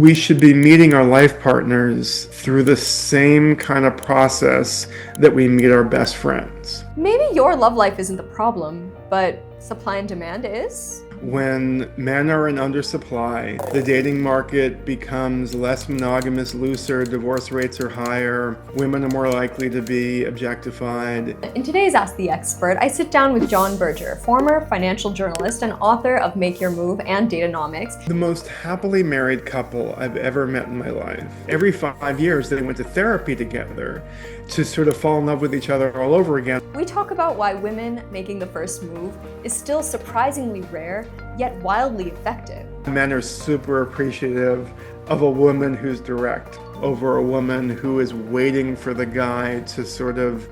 We should be meeting our life partners through the same kind of process that we meet our best friends. Maybe your love life isn't the problem, but supply and demand is? When men are in undersupply, the dating market becomes less monogamous, looser, divorce rates are higher, women are more likely to be objectified. In today's Ask the Expert, I sit down with Jon Birger, former financial journalist and author of Make Your Move and Date-onomics. The most happily married couple I've ever met in my life. Every 5 years they went to therapy together to sort of fall in love with each other all over again. We talk about why women making the first move is still surprisingly rare, yet wildly effective. Men are super appreciative of a woman who's direct over a woman who is waiting for the guy to sort of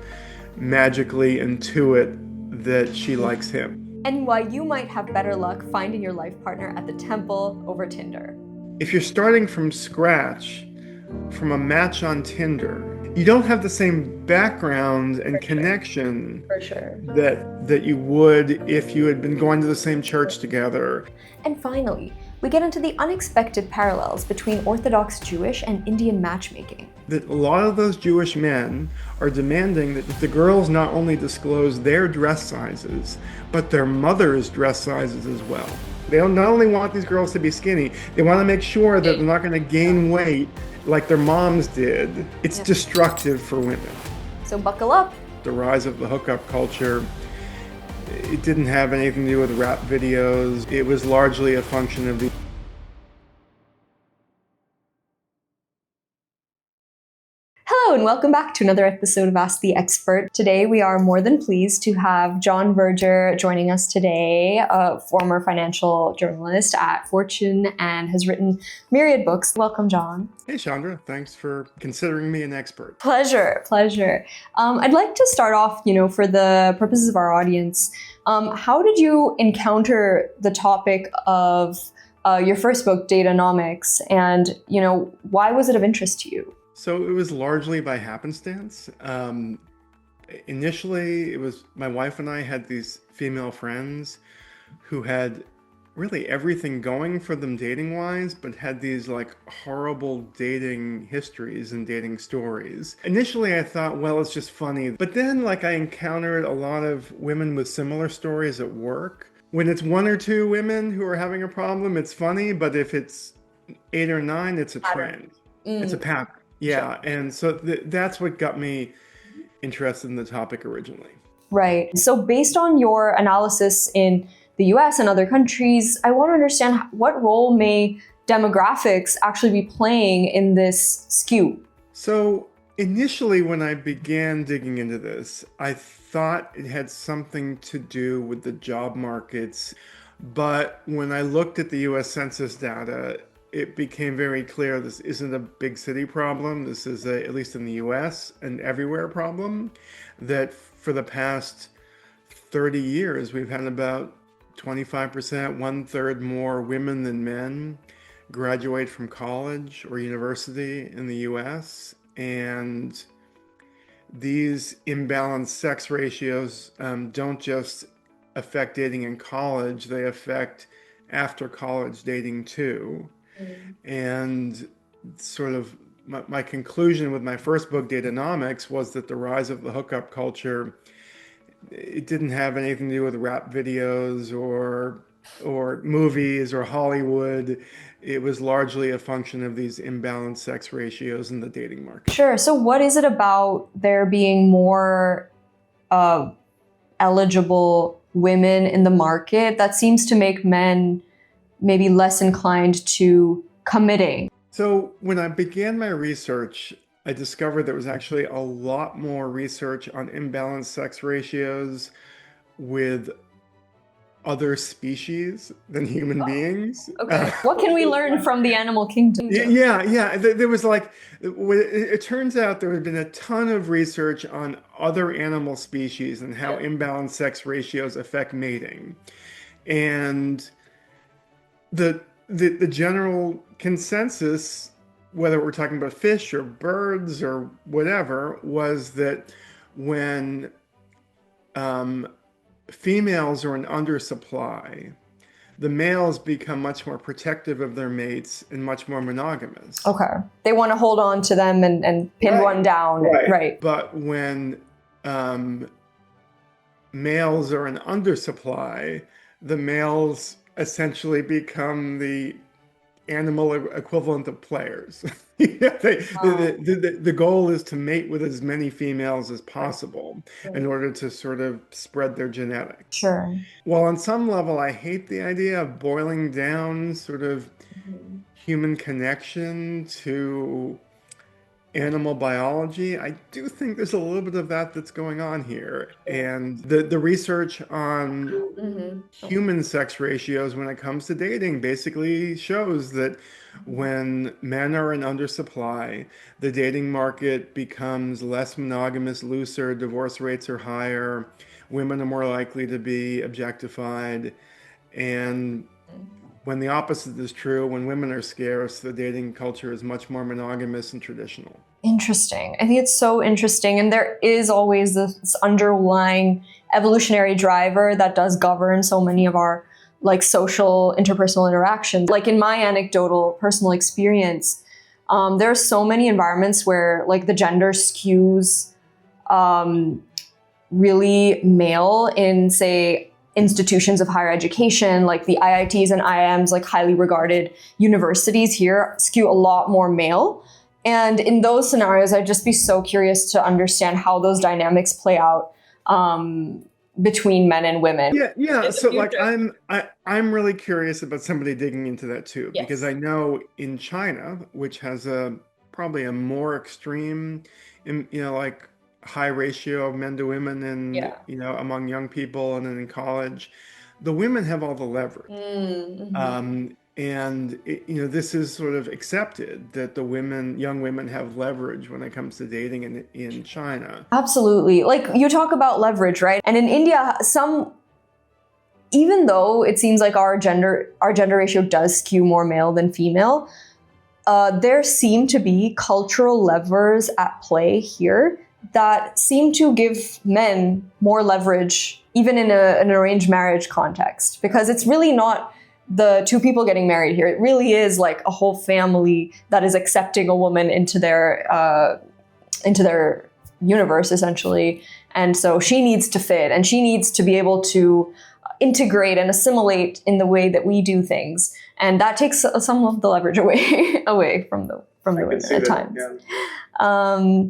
magically intuit that she likes him. And why you might have better luck finding your life partner at the temple over Tinder. If you're starting from scratch, from a match on Tinder, you don't have the same background and connection that you would if you had been going to the same church together. And finally, we get into the unexpected parallels between Orthodox Jewish and Indian matchmaking. That a lot of those Jewish men are demanding that the girls not only disclose their dress sizes, but their mother's dress sizes as well. They don't not only want these girls to be skinny, they want to make sure that they're not going to gain weight like their moms did. It's destructive for women. So buckle up. The rise of the hookup culture, it didn't have anything to do with rap videos. It was largely a function of the Hello and welcome back to another episode of Ask the Expert. Today we are more than pleased to have Jon Birger joining us today, a former financial journalist at Fortune and has written myriad books. Welcome, Jon. Hey, Chandra. Thanks for considering me an expert. Pleasure. I'd like to start off, for the purposes of our audience, how did you encounter the topic of your first book, Date-onomics, and, why was it of interest to you? So it was largely by happenstance. Initially, it was my wife and I had these female friends who had really everything going for them dating-wise, but had these like horrible dating histories and dating stories. Initially, I thought, well, it's just funny. But then I encountered a lot of women with similar stories at work. When it's one or two women who are having a problem, it's funny. But if it's 8 or 9, it's a trend. It's a pattern. Yeah, sure. And so that's what got me interested in the topic originally. Right. So based on your analysis in the US and other countries, I want to understand what role may demographics actually be playing in this skew? So initially when I began digging into this, I thought it had something to do with the job markets. But when I looked at the US Census data, it became very clear this isn't a big city problem. This is, at least in the US, an everywhere problem. That for the past 30 years, we've had about 25%, 1/3 more women than men graduate from college or university in the US. And these imbalanced sex ratios don't just affect dating in college, they affect after college dating too. And sort of my conclusion with my first book, Date-onomics, was that the rise of the hookup culture, it didn't have anything to do with rap videos or movies or Hollywood. It was largely a function of these imbalanced sex ratios in the dating market. Sure. So what is it about there being more eligible women in the market that seems to make men maybe less inclined to committing? So when I began my research, I discovered there was actually a lot more research on imbalanced sex ratios with other species than human beings. Okay. What can we learn from the animal kingdom? Yeah. There was it turns out there had been a ton of research on other animal species and how imbalanced sex ratios affect mating. And the general consensus, whether we're talking about fish or birds or whatever, was that when females are in undersupply, the males become much more protective of their mates and much more monogamous. Okay. They want to hold on to them and pin one down. Right. But when males are in undersupply, the males essentially become the animal equivalent of players. The goal is to mate with as many females as possible in order to sort of spread their genetics. Sure. Well, on some level, I hate the idea of boiling down sort of human connection to animal biology. I do think there's a little bit of that that's going on here. And the research on human sex ratios when it comes to dating basically shows that when men are in undersupply, the dating market becomes less monogamous, looser, divorce rates are higher, women are more likely to be objectified, and when the opposite is true, when women are scarce, the dating culture is much more monogamous and traditional. Interesting. I think it's so interesting. And there is always this underlying evolutionary driver that does govern so many of our like social interpersonal interactions. Like in my anecdotal personal experience, there are so many environments where like the gender skews really male in, say, institutions of higher education, like the IITs and IIMs, like highly regarded universities here skew a lot more male. And in those scenarios, I'd just be so curious to understand how those dynamics play out between men and women. Yeah. So like I'm really curious about somebody digging into that too, because I know in China, which has probably a more extreme, like high ratio of men to women and among young people and then in college, the women have all the leverage. And this is sort of accepted that young women have leverage when it comes to dating in China. Absolutely. Like you talk about leverage, right? And in India, even though it seems like our gender ratio does skew more male than female, there seem to be cultural levers at play here that seem to give men more leverage, even in an arranged marriage context, because it's really not the two people getting married here. It really is like a whole family that is accepting a woman into their universe, essentially. And so she needs to fit, and she needs to be able to integrate and assimilate in the way that we do things. And that takes some of the leverage away from the women at times. Yeah.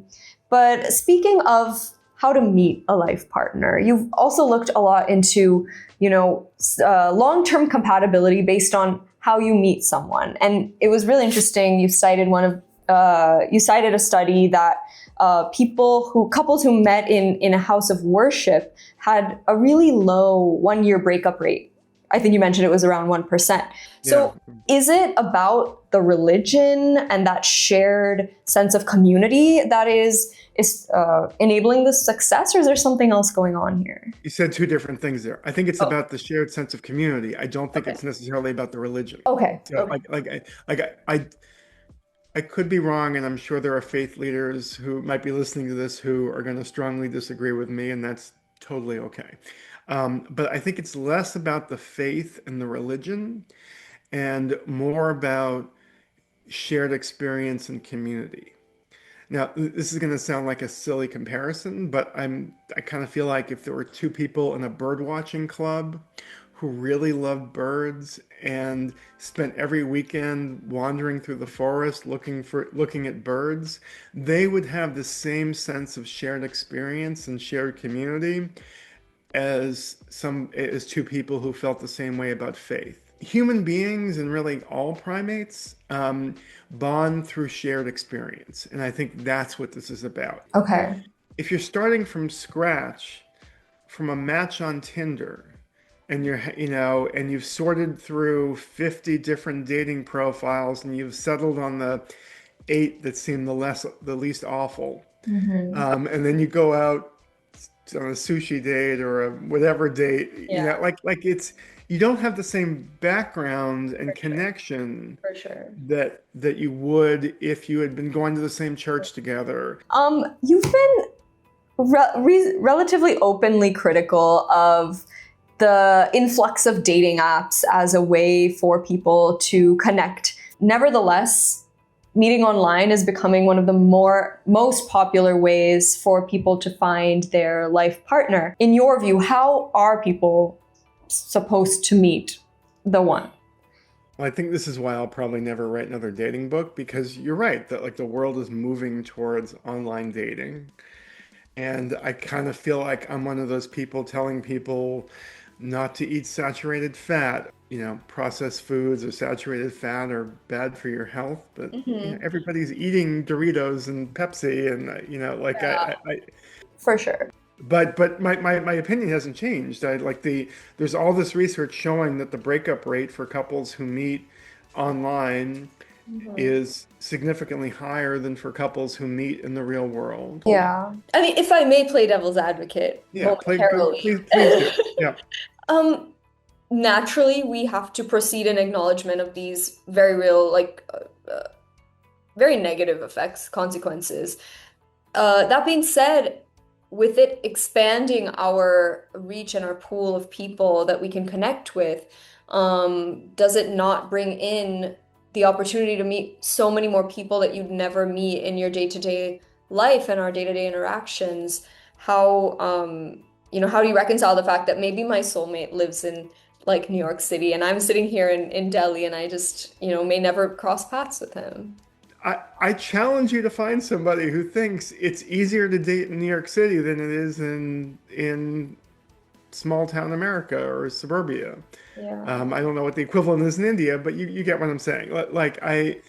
But speaking of how to meet a life partner, you've also looked a lot into, long-term compatibility based on how you meet someone. And it was really interesting. You cited a study that couples who met in a house of worship had a really low 1-year breakup rate. I think you mentioned it was around 1%. So is it about the religion and that shared sense of community that is enabling this success, or is there something else going on here? You said two different things there. I think it's about the shared sense of community. I don't think it's necessarily about the religion. Okay. So I could be wrong, and I'm sure there are faith leaders who might be listening to this who are going to strongly disagree with me, and that's totally okay. But I think it's less about the faith and the religion and more about shared experience and community. Now, this is going to sound like a silly comparison, but I kind of feel like if there were two people in a bird watching club who really loved birds and spent every weekend wandering through the forest looking at birds, they would have the same sense of shared experience and shared community as two people who felt the same way about faith. Human beings and really all primates bond through shared experience, and I think that's what this is about. Okay. If you're starting from scratch, from a match on Tinder, and and you've sorted through 50 different dating profiles, and you've settled on the 8 that seem the least awful, and then you go out on a sushi date or a whatever date, you don't have the same background and connection that you would if you had been going to the same church together. You've been relatively openly critical of the influx of dating apps as a way for people to connect. Nevertheless, meeting online is becoming one of the most popular ways for people to find their life partner. In your view, how are people supposed to meet the one? Well, I think this is why I'll probably never write another dating book, because you're right that like the world is moving towards online dating. And I kind of feel like I'm one of those people telling people not to eat saturated fat. You know, processed foods or saturated fat are bad for your health, but you know, Mm-hmm. everybody's eating Doritos and Pepsi, and you know, like Yeah, for sure. but my opinion hasn't changed. I like there's all this research showing that the breakup rate for couples who meet online Mhm. is significantly higher than for couples who meet in the real world. Yeah. I mean, if I may play devil's advocate Yeah, momentarily, please do. Yeah. um, naturally we have to proceed in acknowledgement of these very real, very negative effects, consequences. That being said, with it expanding our reach and our pool of people that we can connect with, does it not bring in the opportunity to meet so many more people that you'd never meet in your day-to-day life and our day-to-day interactions? How, how do you reconcile the fact that maybe my soulmate lives in like New York City and I'm sitting here in Delhi and I just, may never cross paths with him? I challenge you to find somebody who thinks it's easier to date in New York City than it is in small town America or suburbia. Yeah. I don't know what the equivalent is in India, but you get what I'm saying. Like I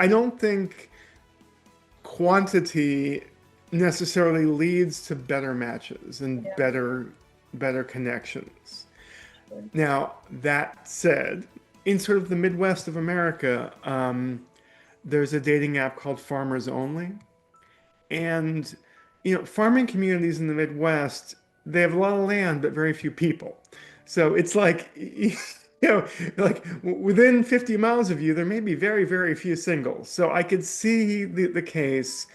don't think quantity necessarily leads to better matches and Yeah. better connections. Now, that said, in sort of the Midwest of America, there's a dating app called Farmers Only. And, you know, farming communities in the Midwest, they have a lot of land, but very few people. So it's like, you know, like within 50 miles of you, there may be very, very few singles. So I could see the case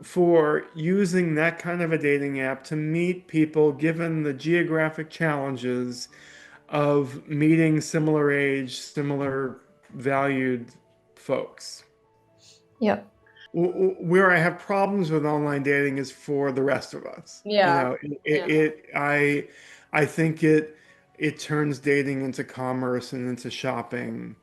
for using that kind of a dating app to meet people given the geographic challenges of meeting similar age, similar valued folks. Yep. Where I have problems with online dating is for the rest of us. You Yeah. know, Yeah. I think it turns dating into commerce and into shopping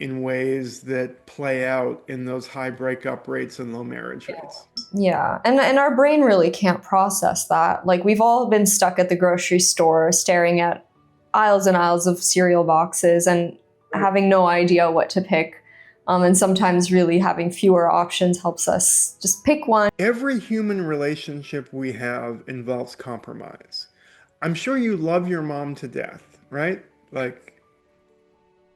in ways that play out in those high breakup rates and low marriage rates. Yeah. And our brain really can't process that. Like we've all been stuck at the grocery store staring at aisles and aisles of cereal boxes and having no idea what to pick. And sometimes really having fewer options helps us just pick one. Every human relationship we have involves compromise. I'm sure you love your mom to death, right? Like,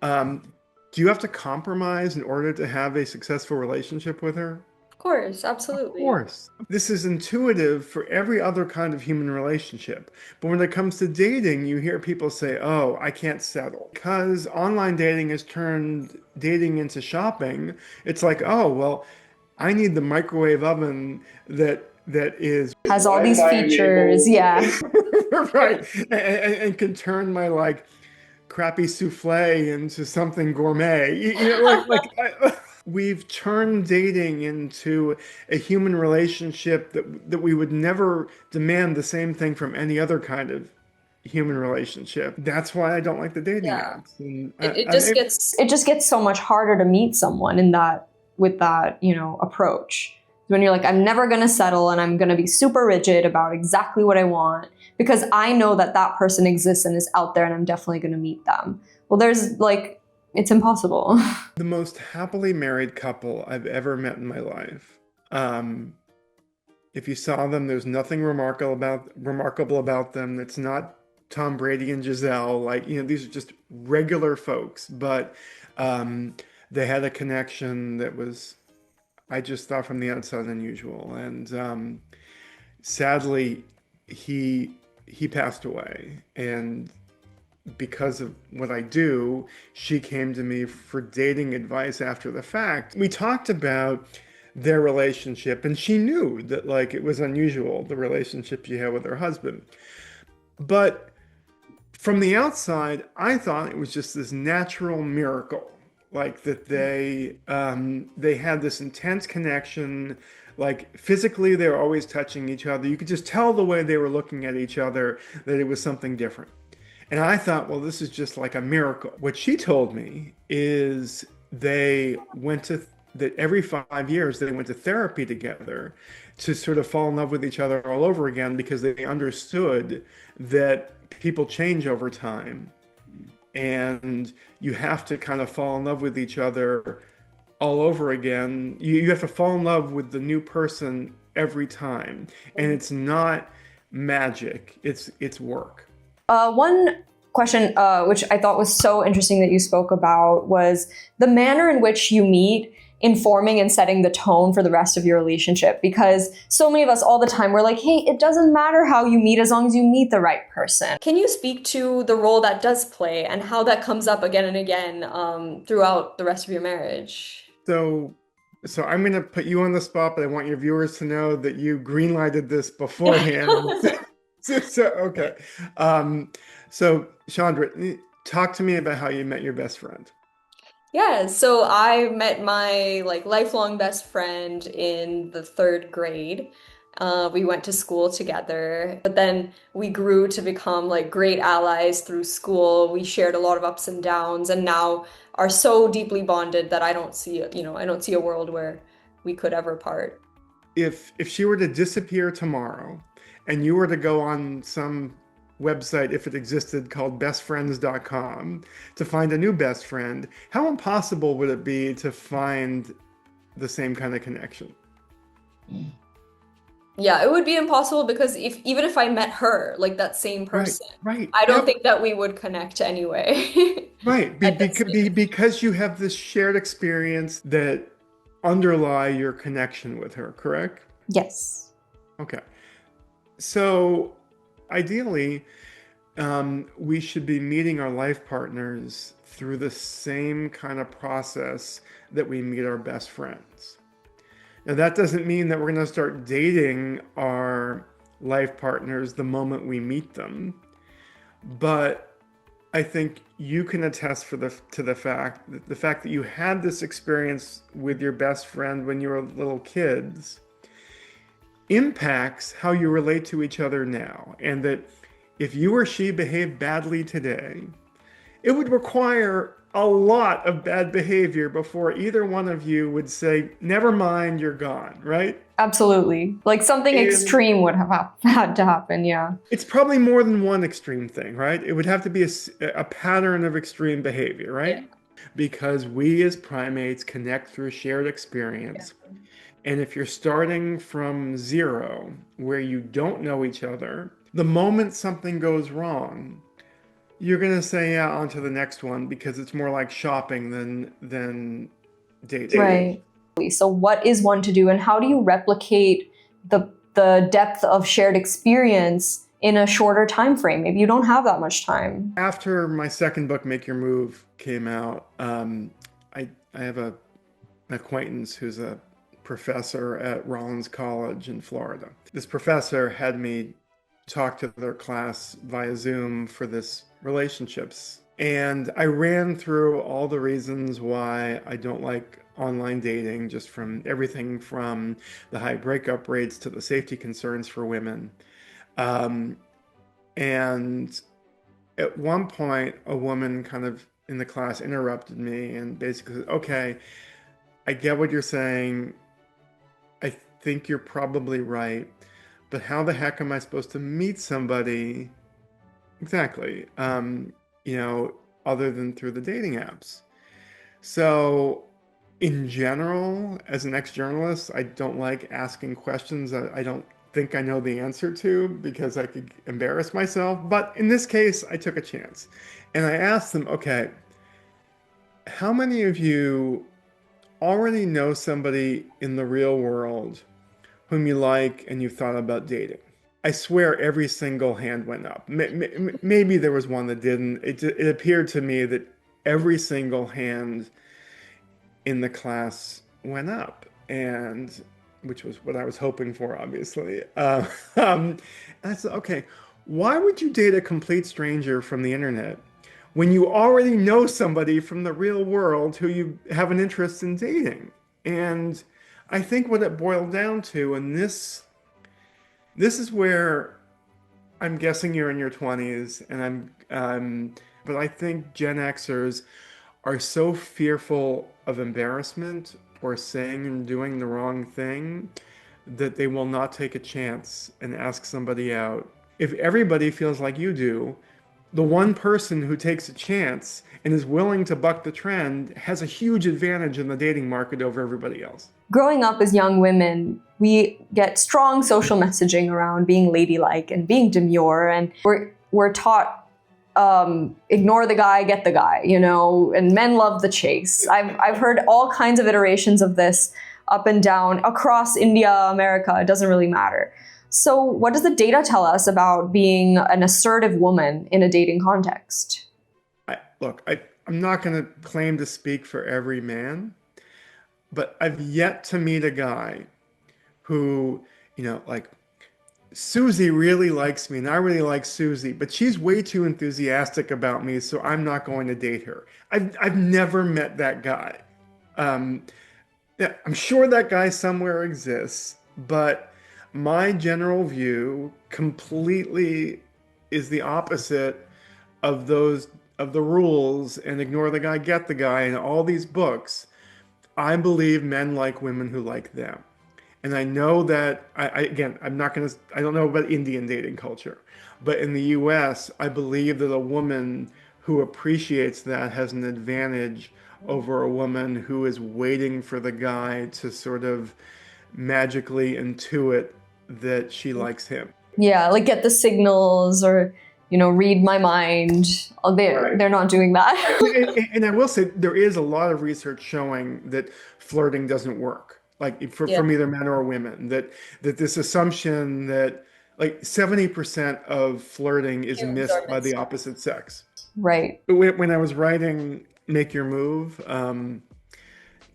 um, do you have to compromise in order to have a successful relationship with her? Of course, Of absolutely. course. This is intuitive for every other kind of human relationship. But when it comes to dating, you hear people say, oh, I can't settle. Because online dating has turned dating into shopping. It's like, oh, well, I need the microwave oven that is Has all these Wi-Fi features. enabled, Yeah. right, and can turn my like crappy souffle into something gourmet. You know, we've turned dating into a human relationship that we would never demand the same thing from any other kind of human relationship. That's why I don't like the dating Yeah. apps. And It just gets so much harder to meet someone in that with that, approach. When you're like, I'm never gonna settle and I'm gonna be super rigid about exactly what I want because I know that that person exists and is out there and I'm definitely gonna meet them. Well, there's like, it's impossible. the most happily married couple I've ever met in my life. Um, if you saw them, there's nothing remarkable about them. It's not Tom Brady and Giselle. Like, you know, these are just regular folks, but um, they had a connection that was, I just thought from the outside unusual. And sadly, he he passed away. And because of what I do, she came to me for dating advice after the fact. We talked about their relationship, and she knew that like it was unusual, the relationship she had with her husband. But From the outside, I thought it was just this natural miracle, like that they had this intense connection, like physically they were always touching each other. You could just tell the way they were looking at each other that it was something different. And I thought, well, this is just like a miracle. What she told me is they went to that every 5 years they went to therapy together to sort of fall in love with each other all over again because they understood that people change over time and you have to kind of fall in love with each other all over again. You have to fall in love with the new person every time. And it's not magic, it's work. One question, which I thought was so interesting that you spoke about, was the manner in which you meet informing and setting the tone for the rest of your relationship. Because so many of us all the time, we're like, hey, it doesn't matter how you meet as long as you meet the right person. Can you speak to the role that does play and how that comes up again and again throughout the rest of your marriage? So, so I'm going to put you on the spot, but I want your viewers to know that you greenlighted this beforehand. Okay. Um, so, Chandra, talk to me about how you met your best friend. Yeah, so I met my like lifelong best friend in the third grade. We went to school together, but then we grew to become like great allies through school. We shared a lot of ups and downs, and now are so deeply bonded that I don't see, I don't see a world where we could ever part. If she were to disappear tomorrow and you were to go on some website, if it existed, called bestfriends.com to find a new best friend, how impossible would it be to find the same kind of connection? Yeah, it would be impossible because if even if I met her, like that same Right, person, right. I don't Yep. think that we would connect anyway Right. at this stage. Because you have this shared experience that underlie your connection with her, correct? Yes. Okay. So ideally, we should be meeting our life partners through the same kind of process that we meet our best friends. Now, that doesn't mean that we're going to start dating our life partners the moment we meet them, but I think you can attest to the fact that you had this experience with your best friend when you were little kids impacts how you relate to each other now, and that if you or she behave badly today, it would require a lot of bad behavior before either one of you would say, never mind, you're gone, right? Absolutely. Like something And extreme would have had to happen, yeah. it's probably more than one extreme thing, right? It would have to be a pattern of extreme behavior, Yeah. right? Because we as primates connect through shared Yeah. experience. And if you're starting from zero, where you don't know each other, the moment something goes wrong, you're gonna say, yeah, on to the next one because it's more like shopping than dating. Right. So what is one to do and how do you replicate the depth of shared experience in a shorter time frame? Maybe you don't have that much time. After my second book, Make Your Move, came out, I have an acquaintance who's a professor at Rollins College in Florida. This professor had me talk to their class via Zoom for this relationships. And I ran through all the reasons why I don't like online dating, just from everything from the high breakup rates to the safety concerns for women. Um, and at one point, a woman kind of in the class interrupted me and basically said, okay, I get what you're saying. I think you're probably right, but how the heck am I supposed to meet somebody exactly, you know, other than through the dating apps? So, in general, as an ex-journalist, I don't like asking questions that I don't think I know the answer to because I could embarrass myself. But in this case, I took a chance. And I asked them, okay, how many of you already know somebody in the real world whom you like and you've thought about dating? I swear every single hand went up. Maybe there was one that didn't. It appeared to me that every single hand in the class went up, and which was what I was hoping for, obviously. And I said, okay, Why would you date a complete stranger from the internet when you already know somebody from the real world who you have an interest in dating? And I think what it boiled down to, and this is where I'm guessing you're in your 20s, and but I think Gen Xers are so fearful of embarrassment or saying and doing the wrong thing that they will not take a chance and ask somebody out. If everybody feels like you do, the one person who takes a chance and is willing to buck the trend has a huge advantage in the dating market over everybody else. Growing up as young women, we get strong social messaging around being ladylike and being demure, and we're taught ignore the guy, get the guy, you know, and men love the chase. I've heard all kinds of iterations of this up and down across India, America, it doesn't really matter. So what does the data tell us about being an assertive woman in a dating context? I'm not going to claim to speak for every man, but I've yet to meet a guy who, like Susie really likes me and I really like Susie, but she's way too enthusiastic about me, so I'm not going to date her. I've never met that guy. Um, yeah, I'm sure that guy somewhere exists, but my general view completely is the opposite of those of the rules and ignore the guy, get the guy, and all these books. I believe men like women who like them. And I know that again, I don't know about Indian dating culture, but in the US, I believe that a woman who appreciates that has an advantage over a woman who is waiting for the guy to sort of magically intuit that she likes him. Yeah, like get the signals or, you know, read my mind. Oh, they're not doing that. And I will say there is a lot of research showing that flirting doesn't work, like from either men or women, that this assumption that like 70% of flirting is missed by the opposite sex. Right. When I was writing Make Your Move,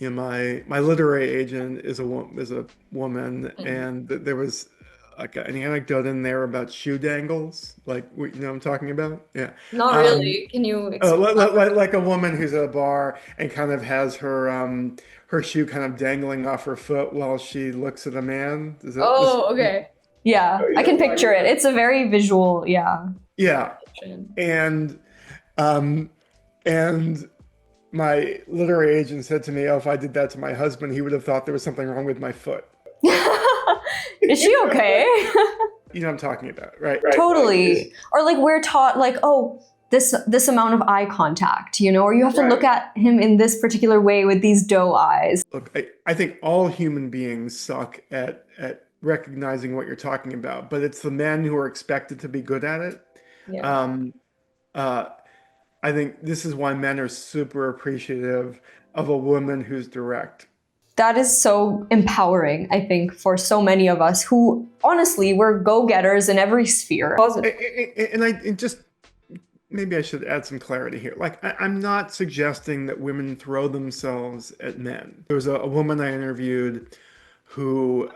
my literary agent is a woman, and there was like an anecdote in there about shoe dangles, like you know what I'm talking about? Yeah. Not really. Can you explain? Like a woman who's at a bar and kind of has her shoe kind of dangling off her foot while she looks at a man. Okay. Yeah, I can picture it. It's a very visual, yeah. Yeah. And um and my literary agent said to me, "Oh, if I did that to my husband, he would have thought there was something wrong with my foot." Is she okay? You know what I'm talking about, right? Totally. Or like we're taught like, oh, this amount of eye contact, you know, or you have to look at him in this particular way with these doe eyes. Look, I think all human beings suck at recognizing what you're talking about, but it's the men who are expected to be good at it. Yeah. Uh, I think this is why men are super appreciative of a woman who's direct. That is so empowering, I think, for so many of us who, honestly, we're go-getters in every sphere. And just maybe I should add some clarity here. Like, I'm not suggesting that women throw themselves at men. There was a woman I interviewed who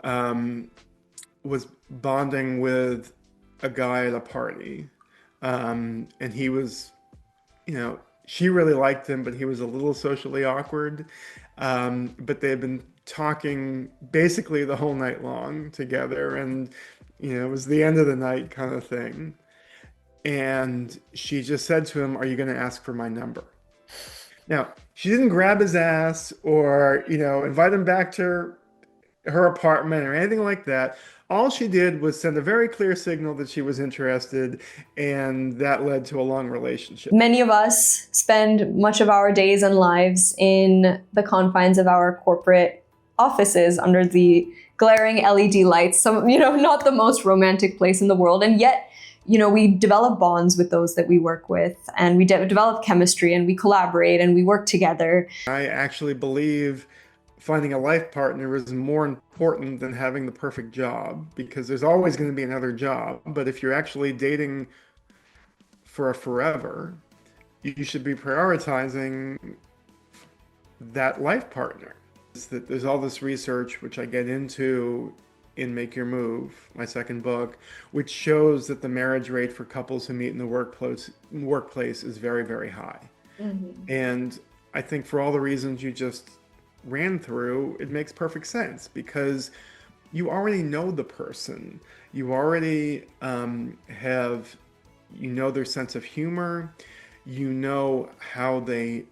was bonding with a guy at a party, and he was, she really liked him, but he was a little socially awkward. But they had been talking basically the whole night long together, and it was the end of the night kind of thing. And she just said to him, "Are you going to ask for my number?" Now, she didn't grab his ass or, invite him back to her apartment or anything like that. All she did was send a very clear signal that she was interested, and that led to a long relationship. Many of us spend much of our days and lives in the confines of our corporate offices under the glaring LED lights, not the most romantic place in the world. And yet, we develop bonds with those that we work with, and we develop chemistry, and we collaborate, and we work together. I actually believe finding a life partner is more important than having the perfect job, because there's always going to be another job. But if you're actually dating for a forever, you should be prioritizing that life partner. There's all this research, which I get into in Make Your Move, my second book, which shows that the marriage rate for couples who meet in the workplace is very, very high. Mhm. And I think for all the reasons you just ran through, it makes perfect sense because you already know the person. You already you know their sense of humor. You know how they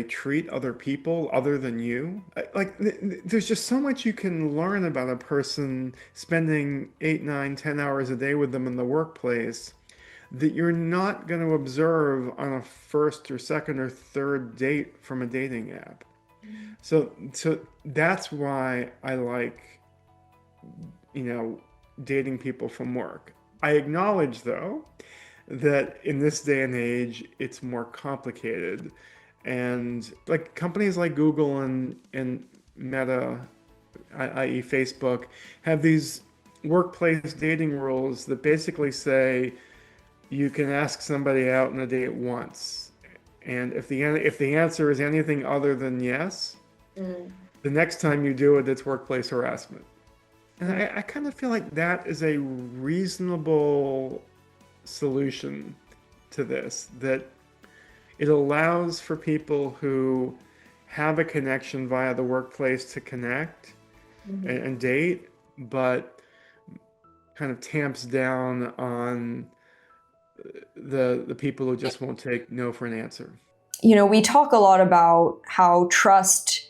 treat other people other than you. Like, there's just so much you can learn about a person spending 8, 9, 10 hours a day with them in the workplace that you're not going to observe on a first or second or third date from a dating app. So that's why I like, dating people from work. I acknowledge, though, that in this day and age, it's more complicated. And like companies like Google and Meta, i.e. Facebook, have these workplace dating rules that basically say you can ask somebody out on a date once. And if the answer is anything other than yes, Mm. the next time you do it, it's workplace harassment. And I kind of feel like that is a reasonable solution to this, that it allows for people who have a connection via the workplace to connect and date, but kind of tamps down on the people who just won't take no for an answer. We talk a lot about how trust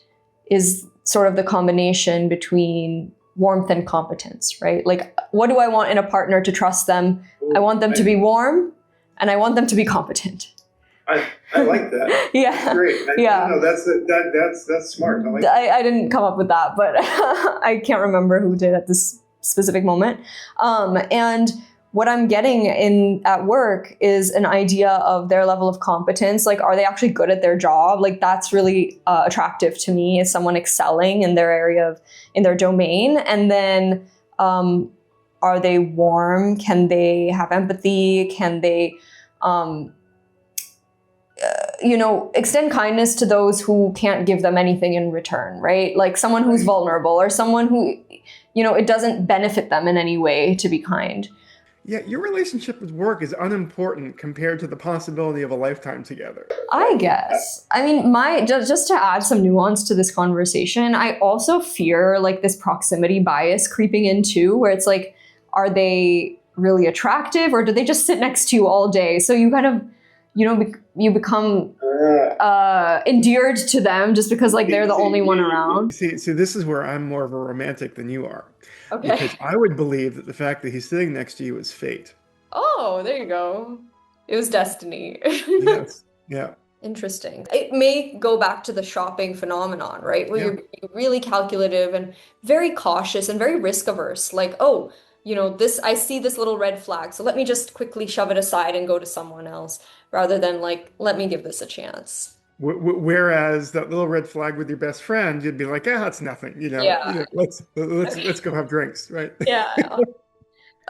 is sort of the combination between warmth and competence, right? Like, what do I want in a partner to trust them? I want them to be warm, and I want them to be competent. I like that. Yeah. That's great. Yeah. No, that's smart. I like that. I didn't come up with that, but I can't remember who did at this specific moment. And what I'm getting at work is an idea of their level of competence. Like, are they actually good at their job? Like, that's really attractive to me, is someone excelling in their area in their domain. And then, are they warm? Can they have empathy? Can they, extend kindness to those who can't give them anything in return, right? Like someone who's vulnerable, or someone who, it doesn't benefit them in any way to be kind. Yeah, your relationship with work is unimportant compared to the possibility of a lifetime together. I guess. I mean, just to add some nuance to this conversation, I also fear like this proximity bias creeping in too, where it's like, are they really attractive, or do they just sit next to you all day? So you kind of, you become endeared to them just because like they're the only one around. See, this is where I'm more of a romantic than you are. Okay. Because I would believe that the fact that he's sitting next to you is fate. Oh, there you go. It was destiny. Yes. Yeah. Interesting. It may go back to the shopping phenomenon, right? Where you're really calculative and very cautious and very risk averse. Like, oh, I see this little red flag, so let me just quickly shove it aside and go to someone else, rather than like, let me give this a chance. Whereas that little red flag with your best friend, you'd be like, it's nothing, Yeah. let's go have drinks, right? Yeah.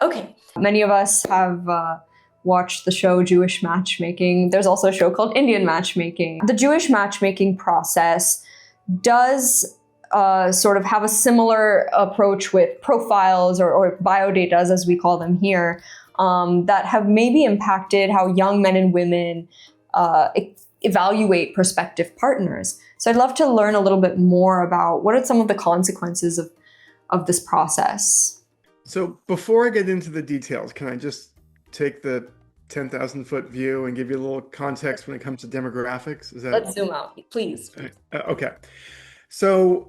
Okay. Many of us have watched the show Jewish Matchmaking. There's also a show called Indian Matchmaking. The Jewish matchmaking process does sort of have a similar approach with profiles or biodatas, as we call them here, that have maybe impacted how young men and women evaluate prospective partners. So I'd love to learn a little bit more about what are some of the consequences of this process. So before I get into the details, can I just take the 10,000-foot view and give you a little context when it comes to demographics? Let's zoom out, please. Okay. So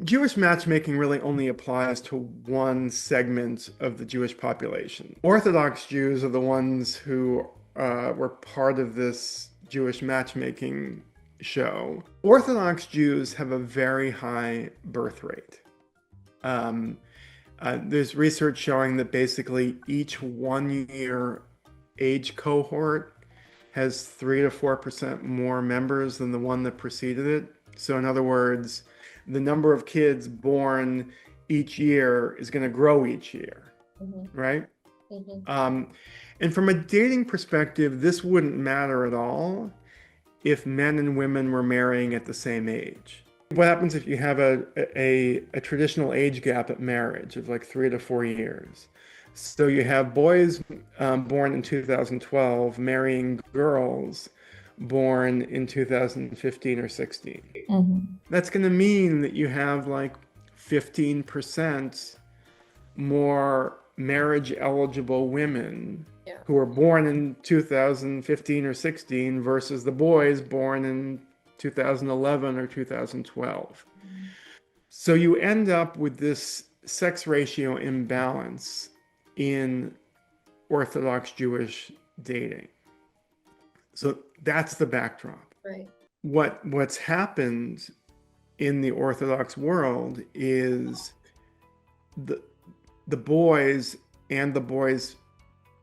Jewish matchmaking really only applies to one segment of the Jewish population. Orthodox Jews are the ones who were part of this Jewish matchmaking show. Orthodox Jews have a very high birth rate. There's research showing that basically each 1 year age cohort has 3 to 4% more members than the one that preceded it. So in other words, the number of kids born each year is going to grow each year, right? And from a dating perspective, this wouldn't matter at all if men and women were marrying at the same age. What happens if you have a traditional age gap at marriage of like 3 to 4 years? So you have boys born in 2012 marrying girls born in 2015 or 16. Mhm. That's going to mean that you have like 15% more marriage eligible women Yeah. who were born in 2015 or 16 versus the boys born in 2011 or 2012. So you end up with this sex ratio imbalance in Orthodox Jewish dating. So that's the backdrop. Right. What's happened in the Orthodox world is the the boys and the boys'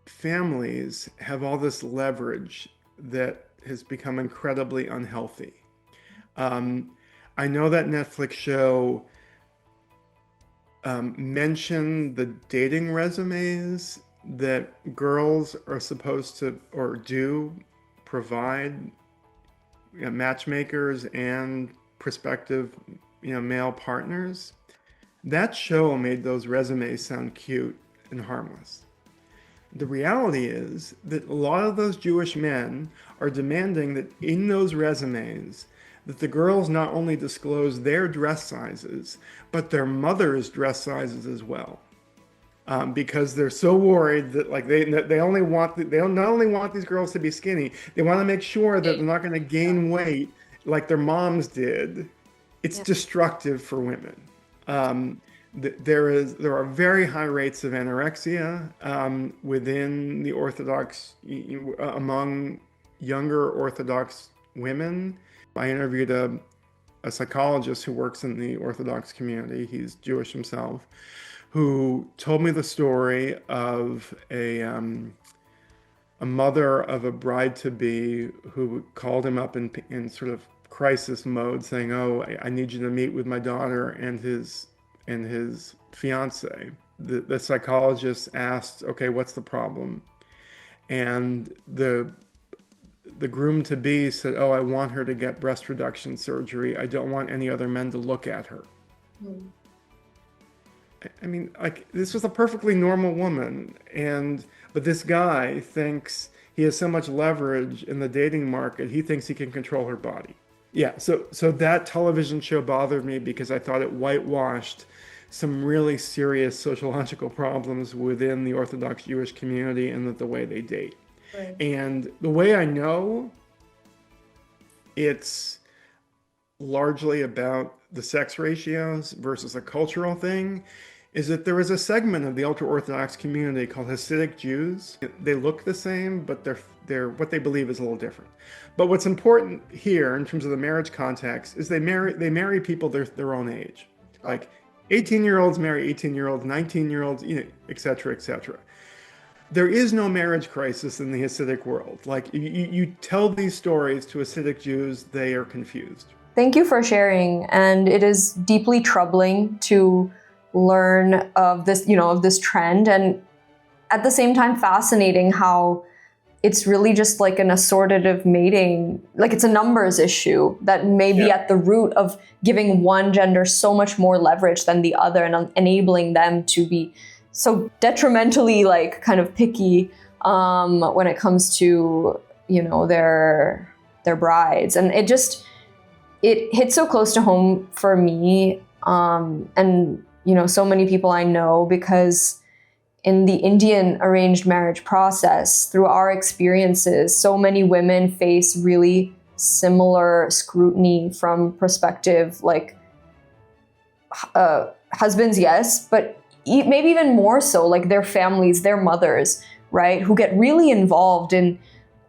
families have all this leverage that has become incredibly unhealthy. Um, I know that Netflix show mentioned the dating resumes that girls are supposed to or do provide, matchmakers and prospective, male partners. That show made those resumes sound cute and harmless. The reality is that a lot of those Jewish men are demanding that in those resumes that the girls not only disclose their dress sizes, but their mother's dress sizes as well. Because they're so worried that like they not only want these girls to be skinny, they want to make sure that they're not going to gain weight like their moms did. It's Yeah. destructive for women. There are very high rates of anorexia within the Orthodox among younger Orthodox women. I interviewed a psychologist who works in the Orthodox community. He's Jewish himself, who told me the story of a mother of a bride to be who called him up in sort of crisis mode, saying, "Oh, I need you to meet with my daughter and his fiance." The psychologist asked, "Okay, what's the problem?" And the groom to be said, "Oh, I want her to get breast reduction surgery. I don't want any other men to look at her." I mean, like this was a perfectly normal woman, but this guy thinks he has so much leverage in the dating market. He thinks he can control her body. Yeah, so that television show bothered me because I thought it whitewashed some really serious sociological problems within the Orthodox Jewish community and the way they date. Right. And the way I know it's largely about the sex ratios versus a cultural thing is that there is a segment of the ultra-Orthodox community called Hasidic Jews. They look the same, but they're what they believe is a little different. But what's important here in terms of the marriage context is they marry people their own age. Like 18-year-olds marry 18-year-olds, 19-year-olds, et cetera, et cetera. There is no marriage crisis in the Hasidic world. Like you tell these stories to Hasidic Jews, they are confused. Thank you for sharing. And it is deeply troubling to learn of this, of this trend. And at the same time, fascinating how it's really just like an assortative mating, like it's a numbers issue that may be at the root of giving one gender so much more leverage than the other and enabling them to be so detrimentally like kind of picky when it comes to, their brides. And it hits so close to home for me. And, so many people I know, because in the Indian arranged marriage process, through our experiences, so many women face really similar scrutiny from prospective, like husbands, yes, but maybe even more so, like their families, their mothers, right, who get really involved in,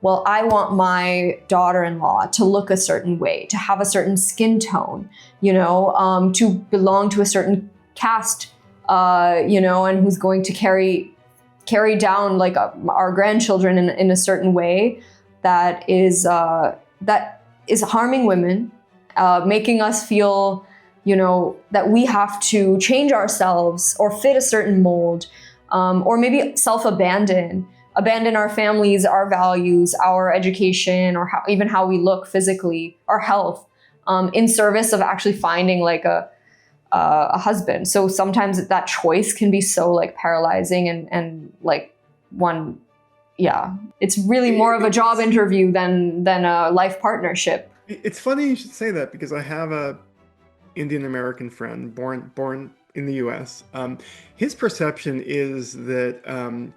well, I want my daughter-in-law to look a certain way, to have a certain skin tone, to belong to a certain caste, and who's going to carry down like our grandchildren in a certain way that is harming women, making us feel, that we have to change ourselves or fit a certain mold, or maybe abandon our families, our values, our education, or even how we look physically, our health, in service of actually finding like a husband. So sometimes that choice can be so like paralyzing and like one, yeah, it's really more of a job interview than a life partnership. It's funny you should say that, because I have a Indian American friend born in the U.S. His perception is that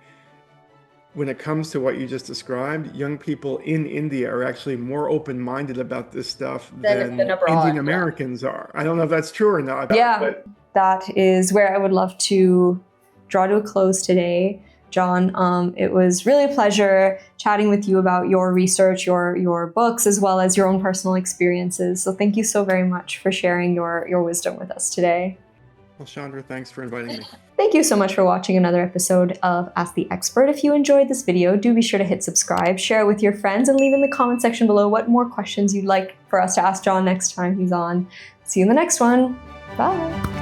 when it comes to what you just described, young people in India are actually more open-minded about this stuff than abroad, Indian Americans are. I don't know if that's true or not. Yeah, but that is where I would love to draw to a close today. Jon, it was really a pleasure chatting with you about your research, your books, as well as your own personal experiences. So thank you so very much for sharing your wisdom with us today. Well, Chandra, thanks for inviting me. Thank you so much for watching another episode of Ask the Expert. If you enjoyed this video, do be sure to hit subscribe, share it with your friends, and leave in the comment section below what more questions you'd like for us to ask Jon next time he's on. See you in the next one. Bye.